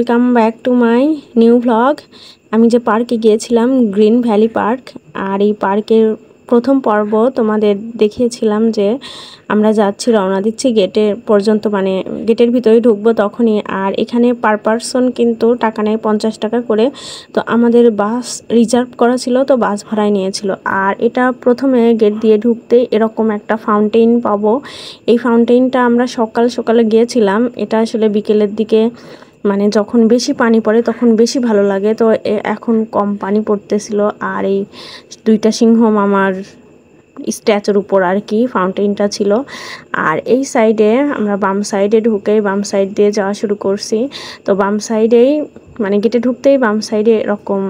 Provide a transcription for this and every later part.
Welcome back to my new vlog. আমি যে পার্কে গিয়েছিলাম গ্রিন ভ্যালি পার্ক, আর এই পার্কের প্রথম পর্ব তোমাদের দেখিয়েছিলাম যে আমরা যাচ্ছি, রওনা দিচ্ছি গেটের পর্যন্ত, মানে গেটের ভিতরে ঢুকবো তখনই। আর এখানে পার পারসন কিন্তু টাকা নেয় 50 টাকা করে। তো আমাদের বাস রিজার্ভ করা ছিল, তো বাস ভাড়ায় নিয়েছিল। আর এটা প্রথমে গেট দিয়ে ঢুকতে এরকম একটা ফাউন্টেন পাবো। এই ফাউন্টেনটা আমরা সকালে গিয়েছিলাম, এটা আসলে বিকেলের দিকে, মানে যখন বেশি পানি পড়ে তখন বেশি ভালো লাগে। তো এখন কম পানি পড়তেছিল। আর এই দুইটা সিংহ মামার স্ট্যাচুর উপর আর কি ফাউন্টেনটা ছিল। আর এই সাইডে আমরা বাম সাইডে ঢুকে বাম সাইড দিয়ে যাওয়া শুরু করছি। তো বাম সাইডেই, মানে গেটে ঢুকতেই বাম সাইডে এরকম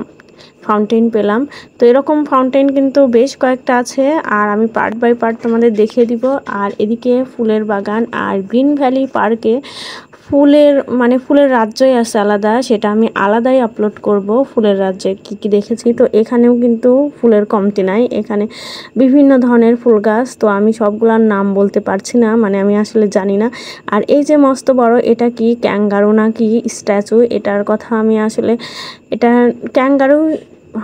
ফাউন্টেন পেলাম। তো এরকম ফাউন্টেন কিন্তু বেশ কয়েকটা আছে, আর আমি পার্ট বাই পার্ট তোমাদের দেখিয়ে দিব। আর এদিকে ফুলের বাগান, আর গ্রিন ভ্যালি পার্কে ফুলের রাজ্যই আছে আলাদা, সেটা আমি আলাদাই আপলোড করব। ফুলের রাজ্যে কি কি দেখেছি। তো এখানেও কিন্তু ফুলের কমতি নাই, এখানে বিভিন্ন ধরনের ফুল গাছ। তো আমি সবগুলোর নাম বলতে পারছি না, মানে আমি আসলে জানি না। আর এই যে মস্ত বড়, এটা কি ক্যাঙ্গারু না কি স্ট্যাচু, এটার কথা আমি আসলে, এটা ক্যাঙ্গারু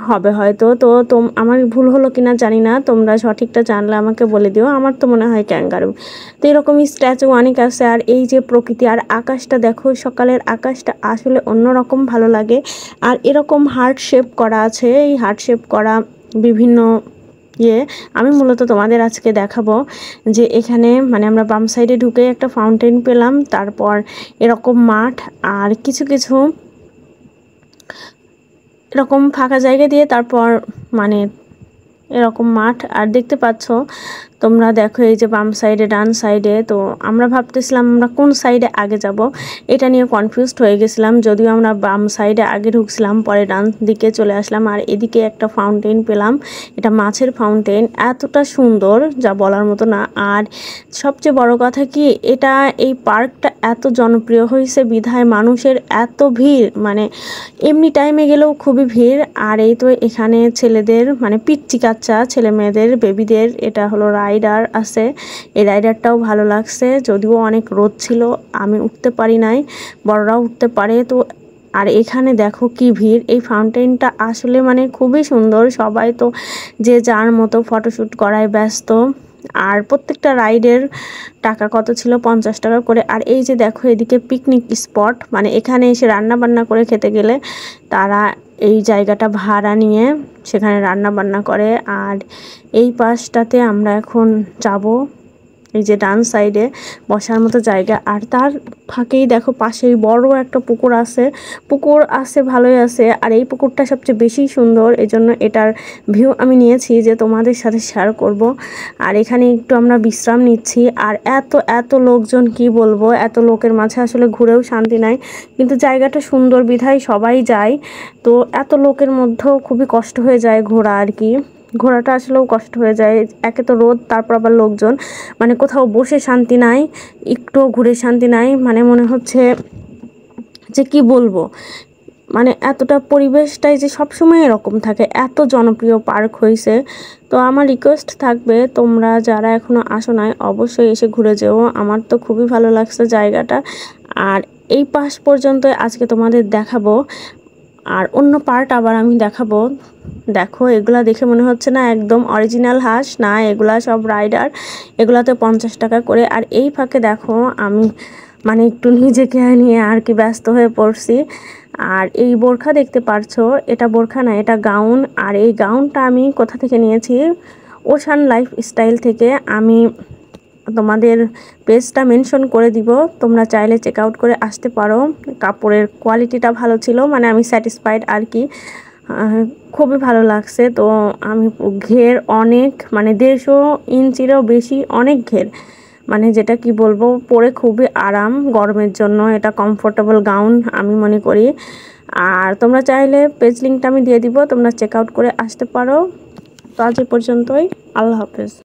হবে হয়তো। তো আমার ভুল হলো কিনা জানি না, তোমরা সঠিকটা জানলে আমাকে বলে দিও। আমার তো মনে হয় ক্যাঙ্গারু। তো এরকমই স্ট্যাচু অনেক আছে। আর এই যে প্রকৃতি, আর আকাশটা দেখো, সকালের আকাশটা আসলে অন্যরকম ভালো লাগে। আর এরকম হার্ট শেপ করা আছে, এই হার্ট শেপ করা বিভিন্ন আমি মূলত তোমাদের আজকে দেখাবো যে এখানে, মানে আমরা বাম সাইডে ঢুকে একটা ফাউন্টেন পেলাম, তারপর এরকম মাঠ, আর কিছু কিছু এরকম ফাঁকা জায়গা দিয়ে, তারপর মানে এরকম মাঠ। আর দেখতে পাচ্ছ তোমরা, দেখো এই যে বাম সাইডে ডান সাইডে। তো আমরা ভাবতেছিলাম আমরা কোন সাইডে আগে যাব, এটা নিয়ে কনফিউজড হয়ে গেছিলাম। যদিও আমরা বাম সাইডে আগে ঢুকছিলাম, পরে ডান দিকে চলে আসলাম। আর এদিকে একটা ফাউন্টেন পেলাম, এটা মাছের ফাউন্টেন, এতটা সুন্দর যা বলার মতো না। আর সবচেয়ে বড় কথা কি, এই পার্কটা এত জনপ্রিয় হয়েছে বিধায় মানুষের এত ভিড়, মানে এমনি টাইমে গেলেও খুবই ভিড়। আর এই তো এখানে ছেলেদের, মানে পিচ্চি কাচ্চা ছেলে মেয়েদের, বেবিদের এটা হলো রাইডার আছে। এই রাইডারটাও ভালো লাগছে, যদিও অনেক রোদ ছিল, আমি উঠতে পারি নাই, বড়রাও উঠতে পারে। তো আর এখানে দেখো কি ভিড়। এই ফাউন্টেনটা আসলে মানে খুবই সুন্দর, সবাই তো যে যার মতো ফটোশ্যুট করায় ব্যস্ত। আর প্রত্যেকটা রাইডের টাকা কত ছিল, 50 টাকা করে। আর এই যে দেখো এদিকে পিকনিক স্পট, মানে এখানে এসে রান্না বান্না করে খেতে গেলে তারা এই জায়গাটা ভাড়া নিয়ে সেখানে রান্না বান্না করে। আর এই পাশটাতে আমরা এখন যাব, এই যে ডান সাইডে বসার মতো জায়গা। আর তার ফাঁকেই দেখো পাশেই বড় একটা পুকুর আছে, ভালোই আছে। আর এই পুকুরটা সবচেয়ে বেশি সুন্দর, এই জন্য এটার ভিউ আমি নিয়েছি যে তোমাদের সাথে শেয়ার করব। আর এখানে একটু আমরা বিশ্রাম নিচ্ছি। আর এত লোকজন, কি বলবো, এত লোকের মাঝে আসলে ঘুরেও শান্তি নাই, কিন্তু জায়গাটা সুন্দর বিধায় সবাই যায়। তো এত লোকের মধ্যেও খুবই কষ্ট হয়ে যায় ঘোরা, আর কি ঘোরাটা আসলেও কষ্ট হয়ে যায়। একে তো রোদ, তারপর আবার লোকজন, মানে কোথাও বসে শান্তি নাই, একটু ঘুরে শান্তি নাই। মানে মনে হচ্ছে যে কি বলবো, মানে এতটা পরিবেশটাই যে সবসময় এরকম থাকে, এত জনপ্রিয় পার্ক হয়েছে। তো আমার রিকোয়েস্ট থাকবে, তোমরা যারা এখনো আসো নাই অবশ্যই এসে ঘুরে যেও। আমার তো খুবই ভালো লাগছে জায়গাটা। আর এই পাশ পর্যন্ত আজকে তোমাদের দেখাবো, আর অন্য পার্ট আবার আমি দেখাবো। দেখো এগুলা দেখে মনে হচ্ছে না একদম অরিজিনাল হাঁস, না এগুলা সব রাইডার, এগুলাতে 50 টাকা করে। আর এই ফাঁকে দেখো আমি মানে একটু নিজেকে নিয়ে আর কি ব্যস্ত হয়ে পড়ছি। আর এই বোরখা দেখতে পারছো, এটা বোরখা না, এটা গাউন। আর এই গাউনটা আমি কোথা থেকে নিয়েছি, ওশান লাইফস্টাইল থেকে। আমি তোমাদের পেজটা মেনশন করে দিব, তোমরা চাইলে চেক আউট করে আসতে পারো। কাপড়ের কোয়ালিটিটা ভালো ছিল, মানে আমি স্যাটিসফাইড আর কি, খুবই ভালো লাগছে। তো আমি ঘের অনেক, মানে 150 ইঞ্চিরও বেশি অনেক ঘের, মানে যেটা কি বলবো, পরে খুবই আরাম, গরমের জন্য এটা কমফোর্টেবল গাউন আমি মনে করি। আর তোমরা চাইলে পেজ লিঙ্কটা আমি দিয়ে দিব, তোমরা চেক আউট করে আসতে পারো। তো আজ এ পর্যন্তই, আল্লাহ হাফেজ।